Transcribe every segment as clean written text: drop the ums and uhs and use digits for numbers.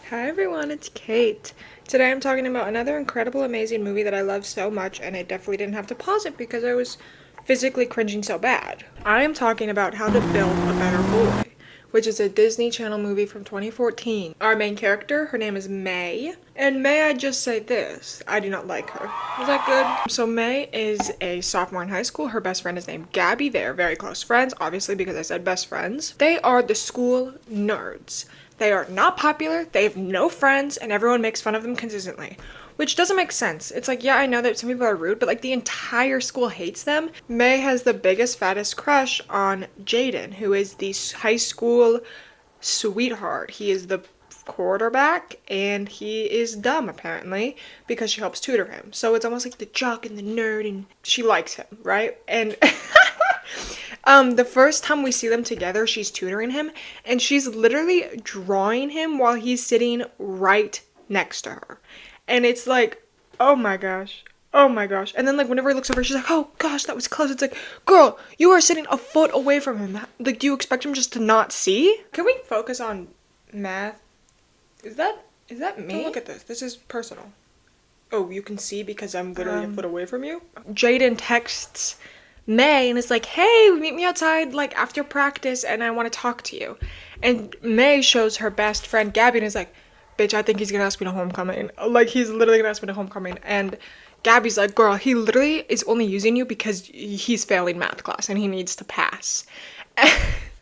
Hi everyone, it's Kate. Today I'm talking about another incredible, amazing movie that I love so much, and I definitely didn't have to pause it because I was physically cringing so bad. I am talking about How to Build a Better Boy, which is a Disney Channel movie from 2014. Our main character, her name is May, and may I just say this, I do not like her. Is that good? So May is a sophomore in high school. Her best friend is named Gabby. They are very close friends, obviously because I said best friends. They are the school nerds. They are not popular, they have no friends, and everyone makes fun of them consistently. Which doesn't make sense. It's like, yeah, I know that some people are rude, but like the entire school hates them. May has the biggest, fattest crush on Jaden, who is the high school sweetheart. He is the quarterback, and he is dumb apparently because she helps tutor him. So it's almost like the jock and the nerd, and she likes him, right? And the first time we see them together, she's tutoring him, and she's literally drawing him while he's sitting right next to her. And it's like, oh my gosh. Oh my gosh. And then like whenever he looks over, she's like, oh gosh, that was close. It's like, girl, you are sitting a foot away from him. Like, do you expect him just to not see? Can we focus on math? Is that me? Don't look at this. This is personal. Oh, you can see because I'm literally a foot away from you? Jaden texts May and is like, hey, meet me outside like after practice and I want to talk to you. And May shows her best friend Gabby and is like, bitch, I think he's gonna ask me to homecoming. Like, he's literally gonna ask me to homecoming. And Gabby's like, girl, he literally is only using you because he's failing math class and he needs to pass.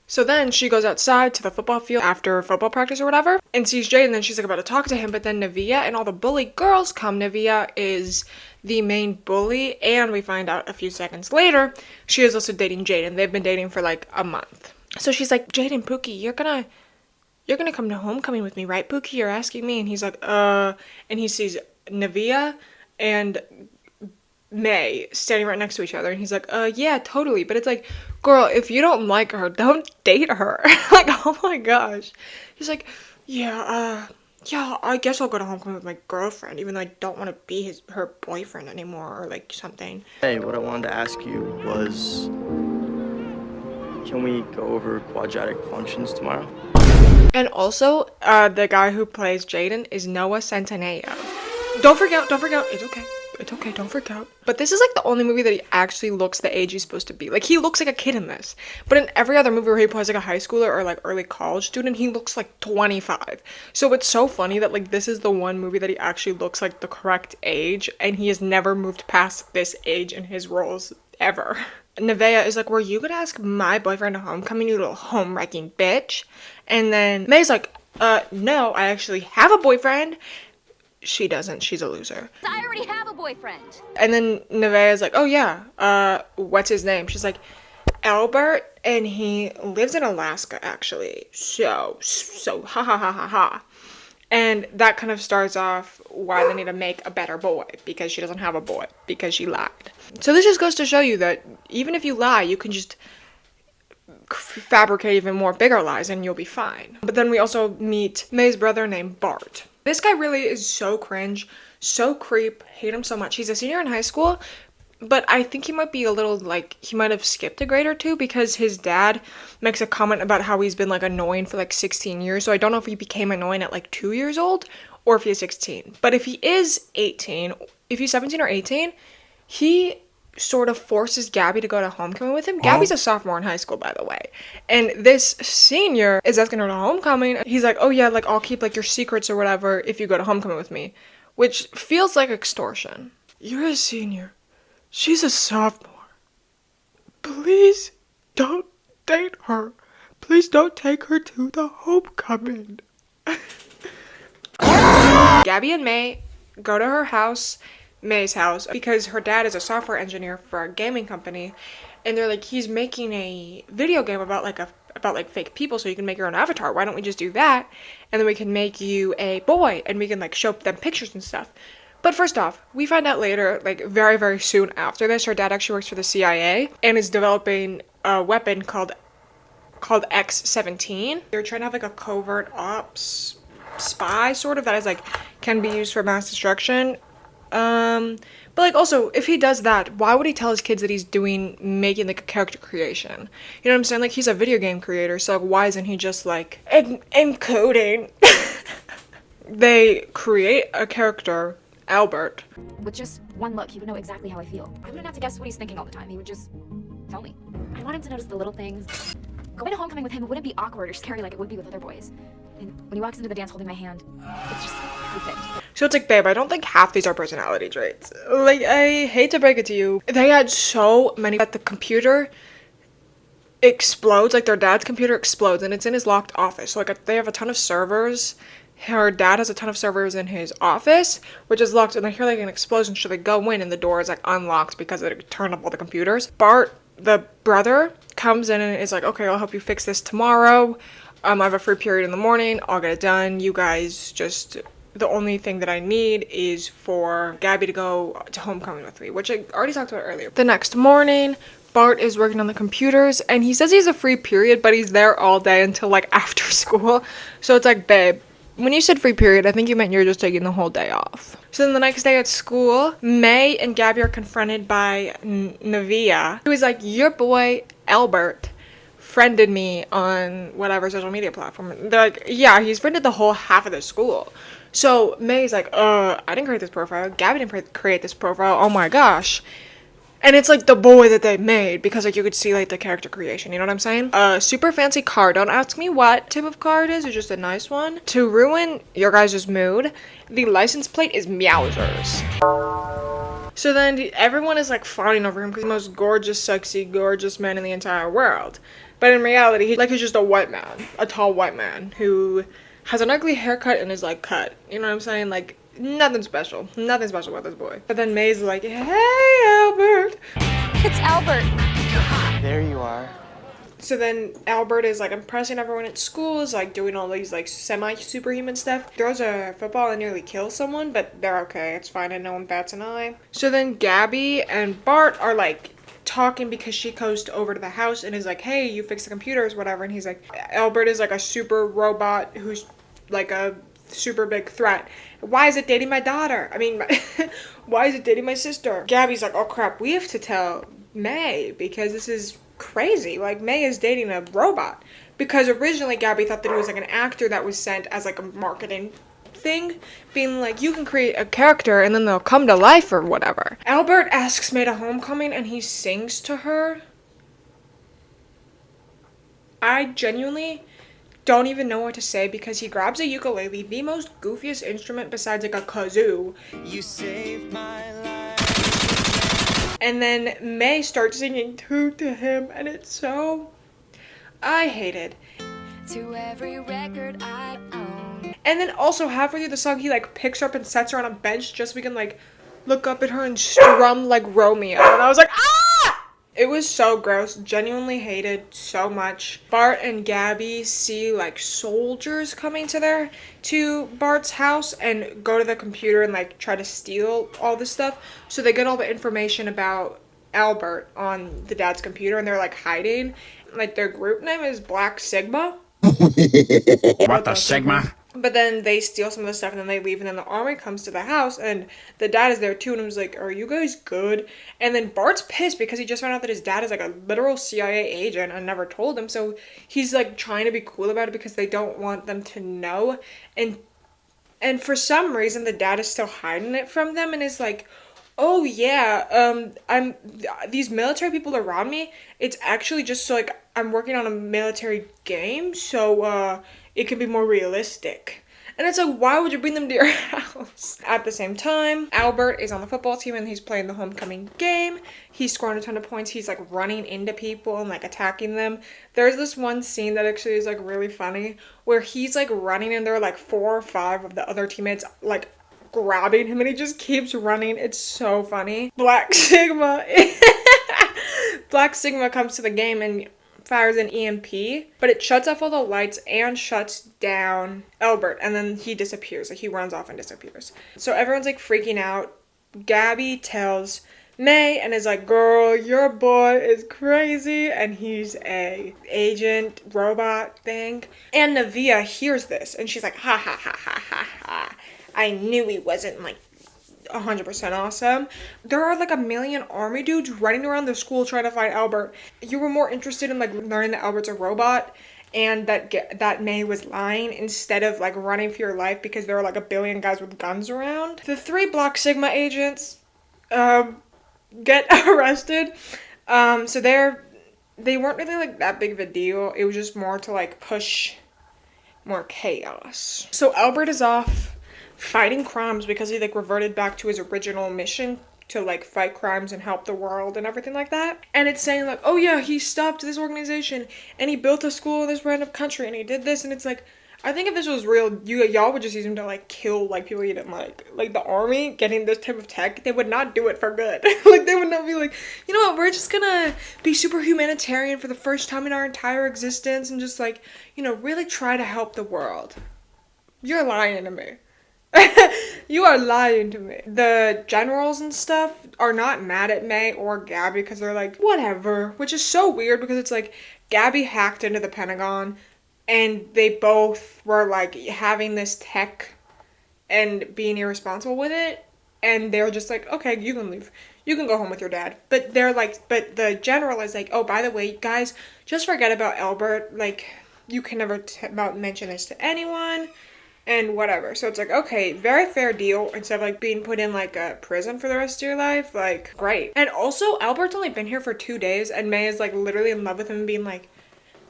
So then she goes outside to the football field after football practice or whatever and sees Jade, and then she's like about to talk to him, but then Navia and all the bully girls come. Navia is the main bully, and we find out a few seconds later she is also dating Jade, and they've been dating for like a month. So she's like, Jade and Pookie, you're gonna come to homecoming with me, right, Pookie? You're asking me. And he's like, and he sees Navia and May standing right next to each other, and he's like, yeah, totally. But it's like, girl, if you don't like her, don't date her. Like, oh my gosh. He's like, yeah, I guess I'll go to homecoming with my girlfriend, even though I don't want to be her boyfriend anymore, or like something. Hey, what I wanted to ask you was, can we go over quadratic functions tomorrow? And also, the guy who plays Jaden is Noah Centineo. Don't freak out, it's okay. It's okay, don't freak out. But this is like the only movie that he actually looks the age he's supposed to be. Like, he looks like a kid in this. But in every other movie where he plays like a high schooler or like early college student, he looks like 25. So it's so funny that like this is the one movie that he actually looks like the correct age, and he has never moved past this age in his roles ever. Nevaeh is like, were you gonna ask my boyfriend to homecoming, you little home-wrecking bitch? And then May's like, no, I actually have a boyfriend. She doesn't. She's a loser. I already have a boyfriend. And then Nevaeh is like, oh yeah, what's his name? She's like, Albert, and he lives in Alaska, actually. So, ha ha ha ha ha. And that kind of starts off why they need to make a better boy, because she doesn't have a boy, because she lied. So this just goes to show you that even if you lie, you can just fabricate even more bigger lies and you'll be fine. But then we also meet May's brother named Bart. This guy really is so cringe, so creep, hate him so much. He's a senior in high school, but I think he might be a little, like, he might have skipped a grade or two because his dad makes a comment about how he's been, like, annoying for, like, 16 years. So I don't know if he became annoying at, like, 2 years old or if he's 16. But if he is 18, if he's 17 or 18, he sort of forces Gabby to go to homecoming with him. Gabby's a sophomore in high school, by the way. And this senior is asking her to homecoming. He's like, oh yeah, like, I'll keep, like, your secrets or whatever if you go to homecoming with me. Which feels like extortion. You're a senior. She's a sophomore. Please don't date her. Please don't take her to the homecoming. Gabby and May go to her house, May's house, because her dad is a software engineer for a gaming company, and they're like, he's making a video game about fake people, so you can make your own avatar. Why don't we just do that, and then we can make you a boy, and we can like show them pictures and stuff. But first off, we find out later, like very, very soon after this, her dad actually works for the CIA and is developing a weapon called X-17. They're trying to have like a covert ops spy sort of that is like can be used for mass destruction. But like also, if he does that, why would he tell his kids that he's making like a character creation? You know what I'm saying? Like, he's a video game creator, so like, why isn't he just like encoding? they create a character, Albert. With just one look, he would know exactly how I feel. I wouldn't have to guess what he's thinking all the time. He would just tell me. I want him to notice the little things. Going to homecoming with him, it wouldn't be awkward or scary like it would be with other boys. And when he walks into the dance holding my hand, it's just perfect. So it's like, babe, I don't think half these are personality traits. Like, I hate to break it to you. They had so many that the computer explodes, like their dad's computer explodes, and it's in his locked office. So like they have a ton of servers. Her dad has a ton of servers in his office, which is locked, and I hear like an explosion. So they go in, and the door is like unlocked because it turned off all the computers. Bart, the brother, comes in and is like, okay, I'll help you fix this tomorrow. I have a free period in the morning. I'll get it done. You guys just, the only thing that I need is for Gabby to go to homecoming with me, which I already talked about earlier. The next morning, Bart is working on the computers, and he says he's a free period, but he's there all day until like after school. So it's like, babe, when you said free period, I think you meant you're just taking the whole day off. So then the next day at school, May and Gabby are confronted by Navia, who is like, your boy, Albert, friended me on whatever social media platform. They're like, yeah, he's friended the whole half of the school. So May's like, I didn't create this profile. Gabby didn't create this profile. Oh my gosh. And it's like the boy that they made because like you could see like the character creation, you know what I'm saying? A super fancy car. Don't ask me what type of car it is. It's just a nice one. To ruin your guys' mood, the license plate is Meowsers. So then everyone is like fawning over him because he's the most gorgeous, sexy, gorgeous man in the entire world. But in reality, he's just a white man, a tall white man who has an ugly haircut and is like cut. You know what I'm saying? Like, nothing special. Nothing special about this boy. But then May's like, hey, Albert. It's Albert. There you are. So then Albert is like impressing everyone at school, is like doing all these like semi-superhuman stuff. Throws a football and nearly kills someone, but they're okay. It's fine and no one bats an eye. So then Gabby and Bart are like talking because she goes over to the house and is like, hey, you fix the computers, whatever. And he's like, Albert is like a super robot who's like a super big threat. Why is it dating my daughter? I mean, why is it dating my sister? Gabby's like, oh crap, we have to tell May because this is crazy. Like, May is dating a robot. Because originally Gabby thought that it was like an actor that was sent as like a marketing thing, being like, you can create a character and then they'll come to life or whatever. Albert asks May to homecoming and he sings to her. I genuinely don't even know what to say because he grabs a ukulele, the most goofiest instrument besides like a kazoo. You saved my life. And then May starts singing too to him and it's so, I hate it. To every record I own. And then also halfway through the song he like picks her up and sets her on a bench just so we can like look up at her and strum like Romeo. And I was like, ah! It was so gross. Genuinely hated so much. Bart and Gabby see like soldiers coming to Bart's house and go to the computer and like try to steal all this stuff. So they get all the information about Albert on the dad's computer and they're like hiding. Like their group name is Black Sigma. What the Sigma? But then they steal some of the stuff and then they leave and then the army comes to the house and the dad is there too and was like, are you guys good? And then Bart's pissed because he just found out that his dad is like a literal CIA agent and never told him. So he's like trying to be cool about it because they don't want them to know. And for some reason the dad is still hiding it from them and is like, oh yeah, these military people around me, it's actually just so like I'm working on a military game, so it can be more realistic. And it's like, why would you bring them to your house? At the same time, Albert is on the football team and he's playing the homecoming game. He's scoring a ton of points. He's like running into people and like attacking them. There's this one scene that actually is like really funny where he's like running and there are like 4 or 5 of the other teammates like grabbing him and he just keeps running. It's so funny. Black Sigma comes to the game and fires an EMP, but it shuts off all the lights and shuts down Albert, and then he disappears. Like, he runs off and disappears. So everyone's, like, freaking out. Gabby tells May and is like, girl, your boy is crazy, and he's a agent robot thing. And Navia hears this, and she's like, ha ha ha ha ha ha. I knew he wasn't, like, 100% awesome. There are like a million army dudes running around the school trying to find Albert. You were more interested in like learning that Albert's a robot and that May was lying instead of like running for your life because there were like a billion guys with guns around. The 3 Black Sigma agents get arrested. So they weren't really like that big of a deal. It was just more to like push more chaos. So Albert is off fighting crimes because he like reverted back to his original mission to like fight crimes and help the world and everything like that. And it's saying like, oh yeah, he stopped this organization and he built a school in this random country and he did this, and it's like, I think if this was real, y'all would just use him to like kill like people you didn't like. Like the army getting this type of tech, they would not do it for good. Like they would not be like, you know what, we're just gonna be super humanitarian for the first time in our entire existence and just like, you know, really try to help the world. You're lying to me. You are lying to me. The generals and stuff are not mad at May or Gabby because they're like, whatever, which is so weird because it's like Gabby hacked into the Pentagon and they both were like having this tech and being irresponsible with it, and they're just like, okay, you can leave. You can go home with your dad. But they're like, but the general is like, oh, by the way, guys, just forget about Albert. Like, you can never mention this to anyone. And whatever. So it's like, okay, very fair deal. Instead of like being put in like a prison for the rest of your life, like, great. And also, Albert's only been here for 2 days and May is like literally in love with him and being like,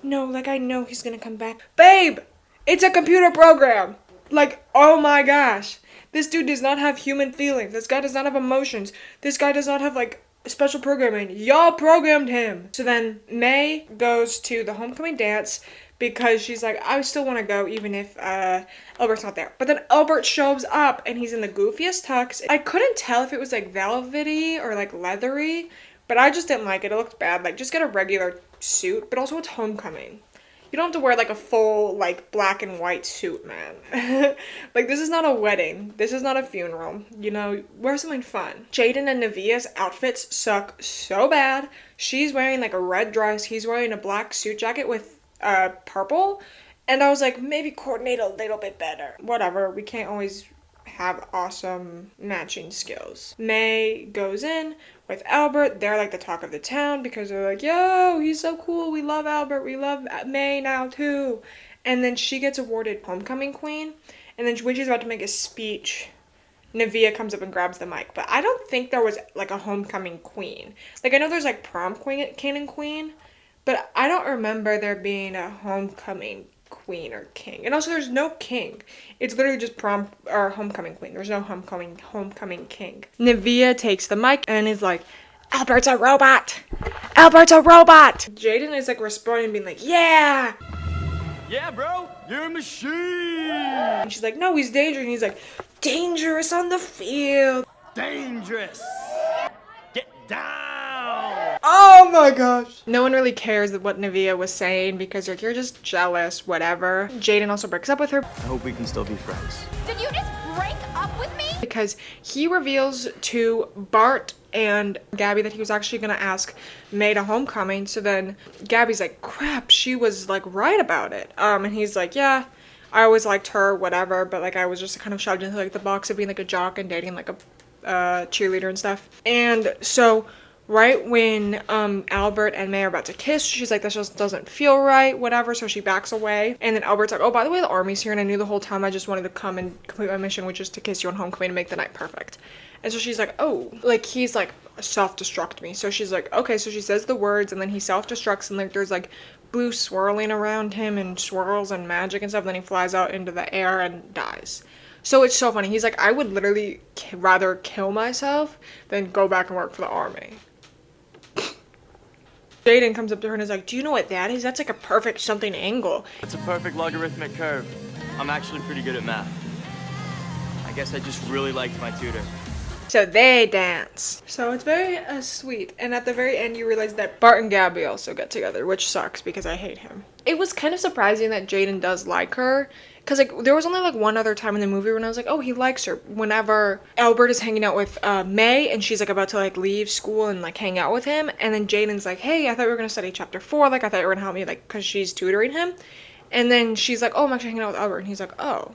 no, like I know he's gonna come back. Babe, it's a computer program. Like, oh my gosh. This dude does not have human feelings. This guy does not have emotions. This guy does not have like special programming. Y'all programmed him. So then May goes to the homecoming dance because she's like, I still want to go even if Albert's not there. But then Albert shows up and he's in the goofiest tux. I couldn't tell if it was like velvety or like leathery, but I just didn't like it. It looked bad. Like, just get a regular suit, but also it's homecoming. You don't have to wear like a full like black and white suit, man. Like, this is not a wedding. This is not a funeral. You know, wear something fun. Jaden and Nevia's outfits suck so bad. She's wearing like a red dress. He's wearing a black suit jacket with purple, and I was like, maybe coordinate a little bit better. Whatever, we can't always have awesome matching skills. May goes in with Albert. They're like the talk of the town because they're like, yo, he's so cool, we love Albert, we love May now too. And then she gets awarded homecoming queen, and then when she's about to make a speech, Nevia comes up and grabs the mic. But I don't think there was like a homecoming queen. Like, I know there's like prom queen, king and queen, but I don't remember there being a homecoming queen or king. And also, there's no king. It's literally just prom or homecoming queen. There's no homecoming king. Nevia takes the mic and is like, Albert's a robot! Albert's a robot! Jaden is like responding, being like, yeah! Yeah, bro, you're a machine! And she's like, no, he's dangerous. And he's like, dangerous on the field. Dangerous! Get down! Oh my gosh. No one really cares what Nevia was saying because like, you're just jealous, whatever. Jaden also breaks up with her. I hope we can still be friends. Did you just break up with me? Because he reveals to Bart and Gabby that he was actually gonna ask May to homecoming. So then Gabby's like, crap, she was like right about it. And he's like, yeah, I always liked her, whatever, but like I was just kind of shoved into like the box of being like a jock and dating like a cheerleader and stuff. And so right when Albert and May are about to kiss, she's like, this just doesn't feel right, whatever, so she backs away. And then Albert's like, oh, by the way, the army's here, and I knew the whole time I just wanted to come and complete my mission, which is to kiss you on homecoming and make the night perfect. And so she's like, oh, like, he's like, self-destruct me. So she's like, okay, so she says the words, and then he self-destructs, and like, there's like blue swirling around him, and swirls and magic and stuff, and then he flies out into the air and dies. So it's so funny. He's like, I would literally rather kill myself than go back and work for the army. Jaden comes up to her and is like, do you know what that is? That's like a perfect something angle. It's a perfect logarithmic curve. I'm actually pretty good at math. I guess I just really liked my tutor. So they dance. So it's very sweet. And at the very end, you realize that Bart and Gabby also get together, which sucks because I hate him. It was kind of surprising that Jaden does like her. Because, like, there was only, like, one other time in the movie when I was like, oh, he likes her. Whenever Albert is hanging out with May, and she's, like, about to, like, leave school and, like, hang out with him. And then Jaden's like, hey, I thought we were going to study chapter 4. Like, I thought you were going to help me, like, because she's tutoring him. And then she's like, oh, I'm actually hanging out with Albert. And he's like, oh.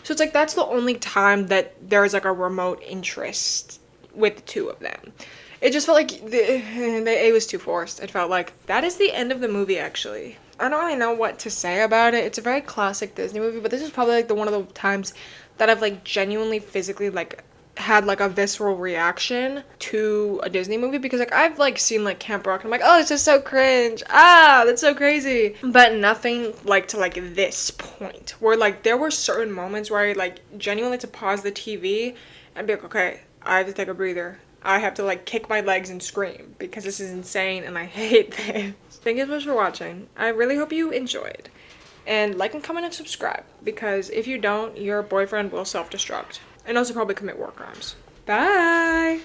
So it's, like, that's the only time that there's, like, a remote interest with the two of them. It just felt like it was too forced. It felt like that is the end of the movie, actually. I don't really know what to say about it. It's a very classic Disney movie, but this is probably like one of the times that I've like genuinely physically like had like a visceral reaction to a Disney movie, because like I've like seen like Camp Rock and I'm like, oh, it's just so cringe. Ah, that's so crazy. But nothing like to like this point where like there were certain moments where I like genuinely had to pause the TV and be like, okay, I have to take a breather. I have to like kick my legs and scream because this is insane and I hate this. Thank you so much for watching. I really hope you enjoyed. And like and comment and subscribe, because if you don't, your boyfriend will self-destruct and also probably commit war crimes. Bye!